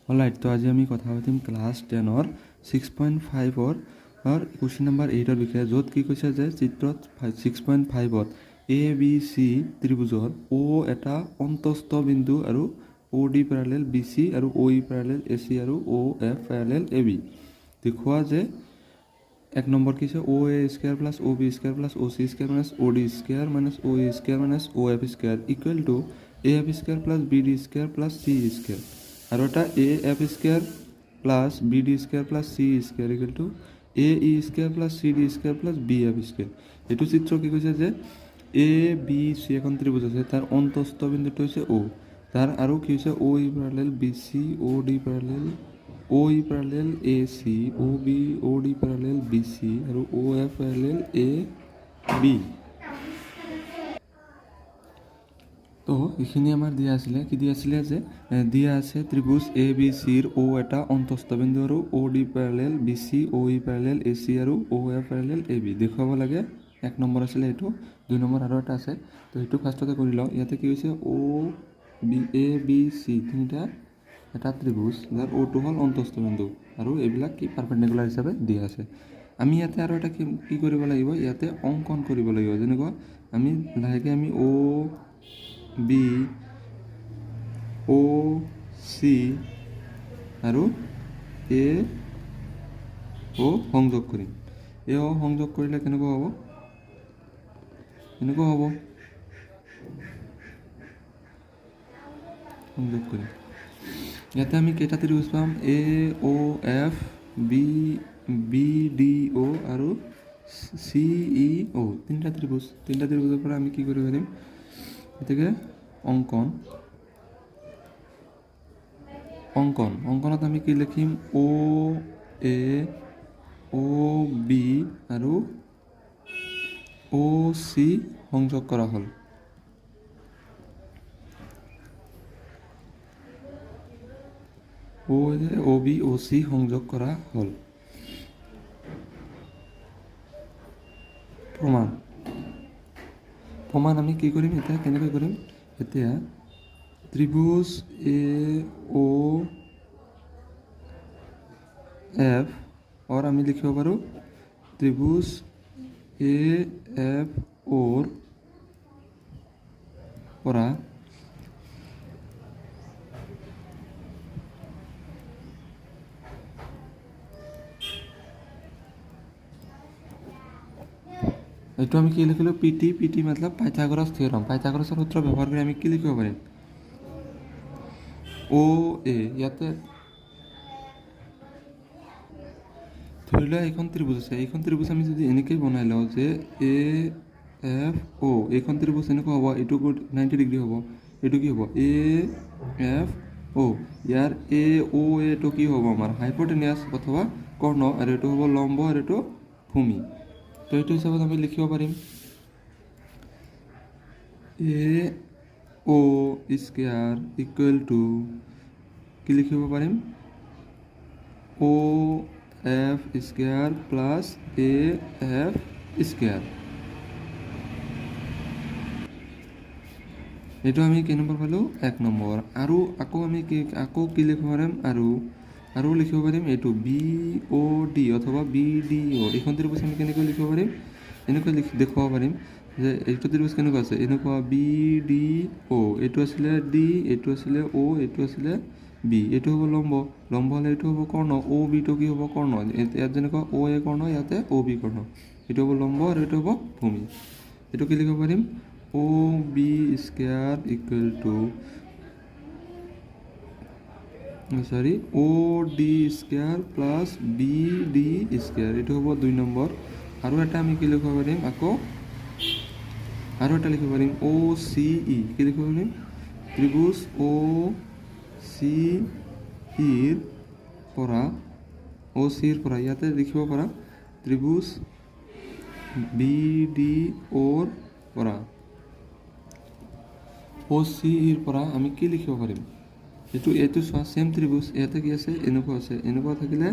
Alright, তো আজি আমি কথা পাতিম ক্লাছ 10-ৰ 6.5-ৰ কুৱেশ্যন নম্বৰ 8-ৰ বিষয়ে, য'ত কি কৈছে যে চিত্ৰত 6.5-ত ABC ত্ৰিভুজৰ O এটা অন্তস্থ বিন্দু আৰু OD পেৰালেল BC আৰু OE পেৰালেল AC আৰু OF পেৰালেল AB দেখুওৱা যে এক নম্বৰ কি আছে OA square plus OB square plus OC square minus OD square minus OE square minus OF square equal to AF square plus BD square plus CE square আৰু এটা AF square plus BD square plus CE square equal to AE square plus CD square plus BF square. এইটো চিত্ৰ কি কৈছে যে ABC এখন ত্ৰিভুজ আছে, তাৰ অন্তস্থ বিন্দুটো হৈছে O, তাৰ আৰু কি হৈছে OE parallel BC OD parallel OE parallel AC OB OD parallel BC আৰু OF পেৰালেল AB। তো এইখিনি আমাৰ দিয়া আছিলে, কি দিয়া আছিলে যে দিয়া আছে ত্ৰিভুজ ABCৰ O এটা অন্তস্থ বিন্দু আৰু OD parallel BC OE parallel AC আৰু OF পেৰালেল AB দেখুৱাব লাগে। এক নম্বৰ আছিলে এইটো, 2 নম্বৰ আৰু এটা আছে, তো এইটো ফাৰ্ষ্টতে কৰি লওঁ। ইয়াতে কি হৈছে ABC তিনিটা এটা ত্ৰিভুজ, যাৰ Oটো হ'ল অন্তস্থ বিন্দু আৰু এইবিলাক কি পাৰপেণ্ডিকুলাৰ হিচাপে দিয়া আছে। আমি ইয়াতে আৰু এটা কি কৰিব লাগিব, ইয়াতে অংকন কৰিব লাগিব। যেনেকুৱা আমি লাহেকৈ আমি OB OC আৰু AO সংযোগ কৰিম। AO সংযোগ কৰিলে কেনেকুৱা হ'ব, এনেকুৱা হ'ব সংযোগ কৰিম। ইয়াতে আমি কেইটা ত্ৰিভুজ পাম, AOF BDO আৰু CEO তিনিটা ত্ৰিভুজ। তিনিটা ত্ৰিভুজৰ পৰা আমি কি কৰিব পাৰিম, গতিকে অংকনত আমি কি লিখিম, OA OB আৰু OC সংযোগ কৰা হ'ল। OB OC সংযোগ কৰা হ'ল। প্ৰমাণ আমি কি কৰিম এতিয়া, কেনেকৈ কৰিম, এতিয়া ত্ৰিভুজ AOF আমি লিখিব পাৰোঁ ত্ৰিভুজ AFOৰ পৰা এইটো আমি কি লিখিলোঁ, PT মতলব পাইথাগোৰাছ থিয়ৰম। পাইথাগোৰাছৰ সূত্ৰ ব্যৱহাৰ কৰি আমি কি লিখিব পাৰিম, OA ইয়াতে ধৰি লোৱা এইখন ত্ৰিভুজ আছে, এইখন ত্ৰিভুজ আমি যদি এনেকৈ বনাই লওঁ যে AFO এইখন ত্ৰিভুজ এনেকুৱা হ'ব, এইটো 90 ডিগ্ৰী হ'ব, এইটো কি হ'ব AFO, ইয়াৰ AOAটো কি হ'ব আমাৰ হাইপোটেনিয়াছ অথবা কৰ্ণ, আৰু এইটো হ'ব লম্ব আৰু এইটো ভূমি। তো এইটো হিচাপত আমি লিখিব পাৰিম AO স্কোয়াৰ ইকুৱেল টু কি লিখিব পাৰিম, OF square plus AF square. এইটো আমি কেই নম্বৰ পালোঁ, 1 নম্বৰ। আৰু আমি কি লিখিব পাৰিম, আৰু লিখিব পাৰিম এইটো BOD অথবা BDO। এইখন ত্ৰিভুজ আমি কেনেকৈ লিখিব পাৰিম, এনেকৈ দেখুৱাব পাৰিম যে এইটো ত্ৰিভুজ কেনেকুৱা আছে, এনেকুৱা BDO, এইটো আছিলে D, এইটো আছিলে O, এইটো আছিলে B, এইটো হ'ব লম্ব হ'লে এইটো হ'ব কৰ্ণ, OBটো কি হ'ব কৰ্ণ, ইয়াত যেনেকুৱা OA কৰ্ণ ইয়াতে OB কৰ্ণ, এইটো হ'ব লম্ব আৰু এইটো হ'ব ভূমি। এইটো কি লিখিব পাৰিম, OB square equal to OD square plus BD square, এইটো হ'ব 2 নম্বৰ। আৰু এটা আমি কি লিখিব পাৰিম, আৰু এটা লিখিব পাৰিম OCE, কি লিখিব পাৰিম, ত্ৰিভুজ OCEৰ পৰা ইয়াতে লিখিব পৰা ত্ৰিভুজ BDOৰ পৰা OCEৰ পৰা আমি কি লিখিব পাৰিম, এইটো চোৱা চেম ত্ৰিভুজ, ইয়াতে কি আছে, এনেকুৱা আছে, এনেকুৱা থাকিলে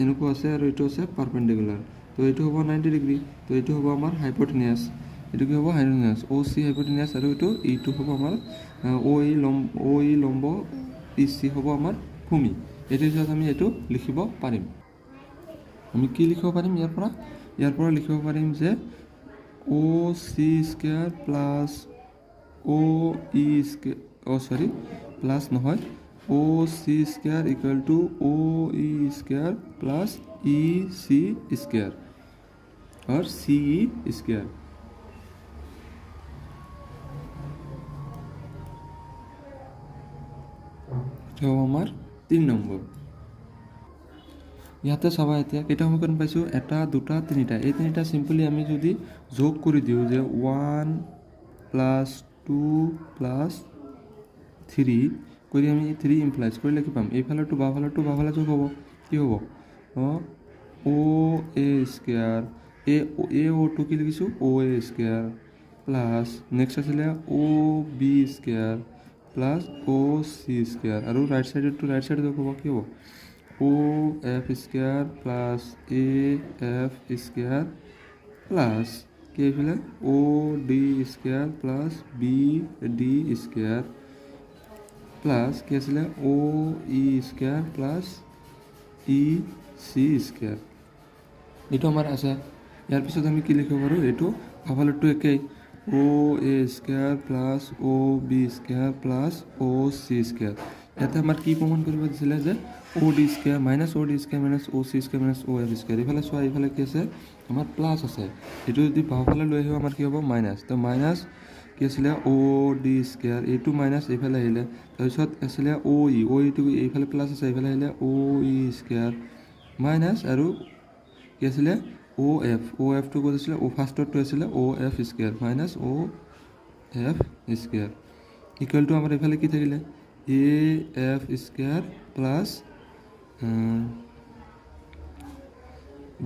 এনেকুৱা আছে আৰু এইটো আছে পাৰপেণ্ডিকুলাৰ, তো এইটো হ'ব 90 ডিগ্ৰী, তো এইটো হ'ব আমাৰ হাইপোটেনিয়াছ, এইটো কি হ'ব হাইপোটেনিয়াছ OC হাইপোটেনিয়াছ, আৰু এইটো হ'ব আমাৰ OE লম্ব, PC হ'ব আমাৰ ভূমি এইটো হিচাপত আমি এইটো লিখিব পাৰিম আমি কি লিখিব পাৰিম ইয়াৰ পৰা লিখিব পাৰিম যে O' C square plus O' E square plus নহয় O' C square equal to O' E square plus E C square और सी ई स्क्वायर আমাৰ 3 নম্বৰ ইয়াতে চাবা এতিয়া কেইটা সমীকৰণ পাইছোঁ এটা দুটা তিনিটা এই তিনিটা সিম্পলি আমি যদি যোগ কৰি দিওঁ যে 1 প্লাছ 2 প্লাছ 3 কৰি আমি 3 ইমপ্লাইজ কৰিলে কি পাম এইফালৰটো বাওঁফালে যোগ হ'ব কি হ'ব অ এ স্কুৱেৰ এ অ'টো কি লিখিছোঁ O' A square plus next আছিলে O' B square plus O' C square আৰু ৰাইট চাইডে যোগ হ'ব কি হ'ব O' F square plus A F square plus কি এইফালে O' D square plus B D square plus কি আছিলে O' E square plus E C square এইটো আমাৰ আছে ইয়াৰ পিছত আমি কি লিখিব পাৰোঁ এইটো বাওঁফালৰটো একেই অ' A square plus O' B square plus O' C square ইয়াতে আমাৰ কি প্ৰমাণ কৰিব দিছিলে যে অ' ডি স্কুৱেৰ মাইনাছ অ' ডি স্কুৱেৰ মাইনাছ অ' C square minus O' F square এইফালে চোৱা এইফালে কি আছে আমাৰ প্লাছ আছে এইটো যদি বাওঁফালে লৈ আহিব আমাৰ কি হ'ব মাইনাছ তো মাইনাছ কি আছিলে অ' ডি স্কুৱেৰ এইটো মাইনাছ এইফালে আহিলে তাৰপিছত আছিলে অ' ইটো এইফালে প্লাছ আছে এইফালে আহিলে অ' ই স্কুৱেৰ মাইনাছ আৰু কি আছিলে অ' এফটো ক'ত আছিলে ফাৰ্ষ্টৰটো আছিলে O' F square minus O' F square equal to আমাৰ এইফালে কি থাকিলে A F square plus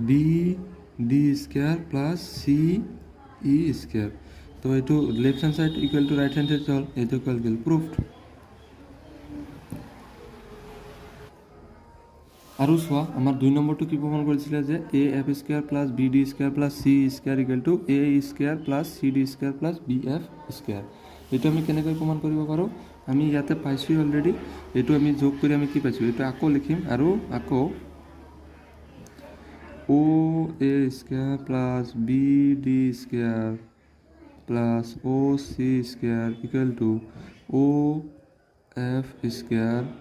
B D square plus C E square তো এইটো left hand side equal to right hand side হ'ল এইটো ইকুৱেল টু প্ৰুফড আৰু চোৱা আমাৰ 2 নম্বৰটো কি প্ৰমাণ কৰিছিলে যে A F square plus B D square plus C square equal to A square plus C D square plus B F square এইটো আমি কেনেকৈ প্ৰমাণ কৰিব পাৰোঁ আমি ইয়াতে পাইছোঁ অলৰেডি এইটো আমি যোগ কৰি আমি কি পাইছোঁ এইটো আকৌ লিখিম আৰু আকৌ O' A square plus B D square plus O' C square equal to O' F square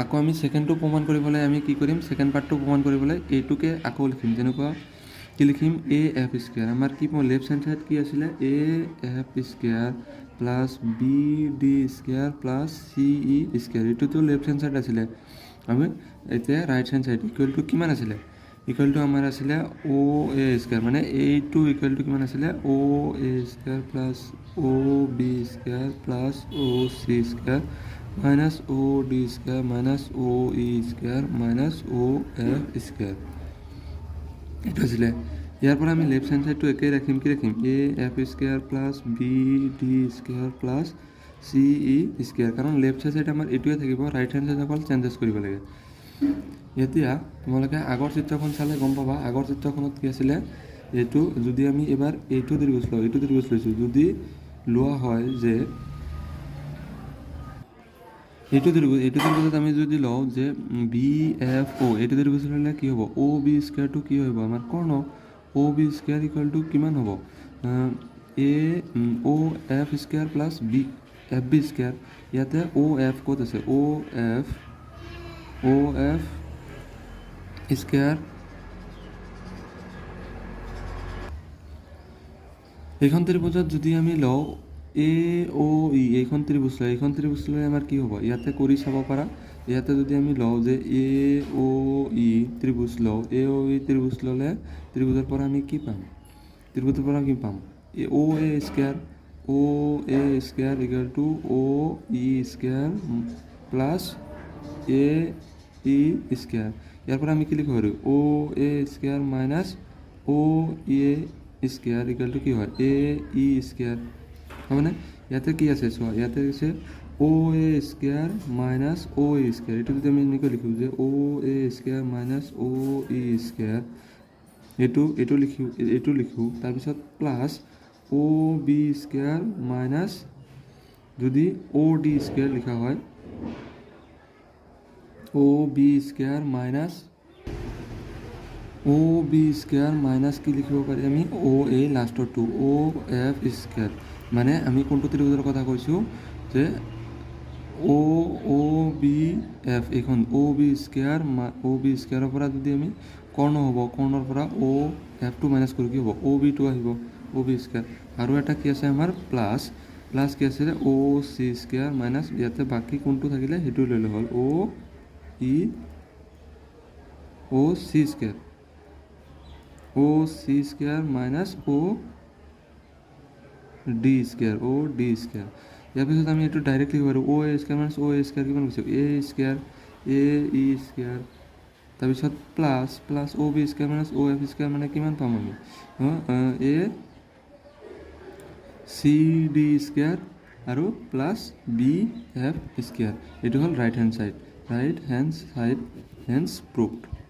আকৌ আমি ছেকেণ্ডটো প্ৰমাণ কৰিবলৈ আমি কি কৰিম ছেকেণ্ড পাৰ্টটো প্ৰমাণ কৰিবলৈ এইটোকে আকৌ লিখিম যেনেকুৱা কি লিখিম এ এফ স্কুৱেৰ আমাৰ কি লেফ্ট হেণ্ড চাইড কি আছিলে A F square plus B D square plus C E square এইটোতো লেফ্ট হেণ্ড চাইড আছিলে আমি এতিয়া right hand side equal to কিমান আছিলে ইকুৱেল টু আমাৰ আছিলে অ' এ স্কুৱেৰ মানে এইটো ইকুৱেল টু কিমান আছিলে অ' A square plus O' B square plus O' C square minus O' D square minus O' E square minus O' F square এইটো আছিলে ইয়াৰ পৰা আমি লেফ্ট হেণ্ড চাইডটো একেই ৰাখিম কি ৰাখিম A F square plus B D square plus C E square কাৰণ লেফ্ট চাইড আমাৰ এইটোৱে থাকিব ৰাইট হেণ্ড চাইড অকল চেঞ্জেছ কৰিব লাগে এতিয়া তোমালোকে আগৰ চিত্ৰখন চালে গম পাবা আগৰ চিত্ৰখনত কি আছিলে এইটো যদি আমি এবাৰ এইটো ত্ৰিভুজ লৈছোঁ যদি লোৱা হয় যে এইটো ত্ৰিভুজত আমি যদি লওঁ যে বি এফ অ' এইটো ত্ৰিভুজ ল'লে কি হ'ব অ' বি স্কুৱেৰটো কি হ'ব আমাৰ কৰ্ণ O' B square equal to কিমান হ'ব এ O' F square plus B F B square ইয়াতে অ' এফ ক'ত আছে অ' এফ স্কুৱেৰ এইখন ত্ৰিভুজত যদি আমি লওঁ এ অ' ই এইখন ত্ৰিভুজ লৈ আমাৰ কি হ'ব ইয়াতে কৰি চাব পাৰা ইয়াতে যদি আমি লওঁ যে এ অ' ই ত্ৰিভুজ লওঁ এ অ' ই ত্ৰিভুজ ল'লে ত্ৰিভুজৰ পৰা আমি কি পাম O' A square equal to O' E square plus A E square ইয়াৰ পৰা আমি কি লিখিব পাৰোঁ O' A square minus O' A square equal to কি হয় এ ই স্কুৱেৰ হয়নে ইয়াতে কি আছে চোৱা ইয়াতে আছে অ' A square minus O' E square এইটো যদি আমি এনেকৈ লিখোঁ যে অ' A square minus O' E square এইটো লিখোঁ তাৰপিছত প্লাছ অ' বি স্কোয়াৰ মাইনাস যদি অ' ডি স্কোয়াৰ লিখা হয় অ' বি স্কোয়াৰ মাইনাস অ' বি স্কোয়াৰ মাইনাছ কি লিখিব পাৰি আমি অ' এ লাষ্টৰটো অ' এফ স্কোয়াৰ মানে আমি কোনটো ত্ৰিভুজৰ কথা কৈছোঁ যে অ' বি এফ এইখন অ' বি স্কোয়াৰৰ পৰা যদি আমি কৰ্ণ হ'ব কৰ্ণৰ পৰা অ' এফটো মাইনাছ কৰি কি হ'ব অ' বিটো আহিব অ' বি স্কোয়াৰ আৰু এটা কি আছে আমাৰ প্লাছ কি আছিলে অ' চি স্কোয়াৰ মাইনাছ ইয়াতে বাকী কোনটো থাকিলে সেইটো লৈ ল'লে হ'ল অ' চি স্কোয়াৰ অ' চি স্কোয়াৰ মাইনাছ অ' ডি স্কোয়াৰ ইয়াৰ পিছত আমি এইটো ডাইৰেক্ট লিখিব পাৰোঁ অ' এ স্কোয়াৰ মাইনাছ অ' এ স্কোয়াৰ কিমান কৈছোঁ এ স্কোয়াৰ এ ই স্কোয়াৰ তাৰপিছত প্লাছ অ' B square minus O' F square মানে কিমান পাম আমি এ চি ডি স্কোয়াৰ আৰু প্লাছ বি এফ স্কোয়াৰ এইটো হ'ল ৰাইট হেণ্ড চাইড হেন্স প্ৰুভড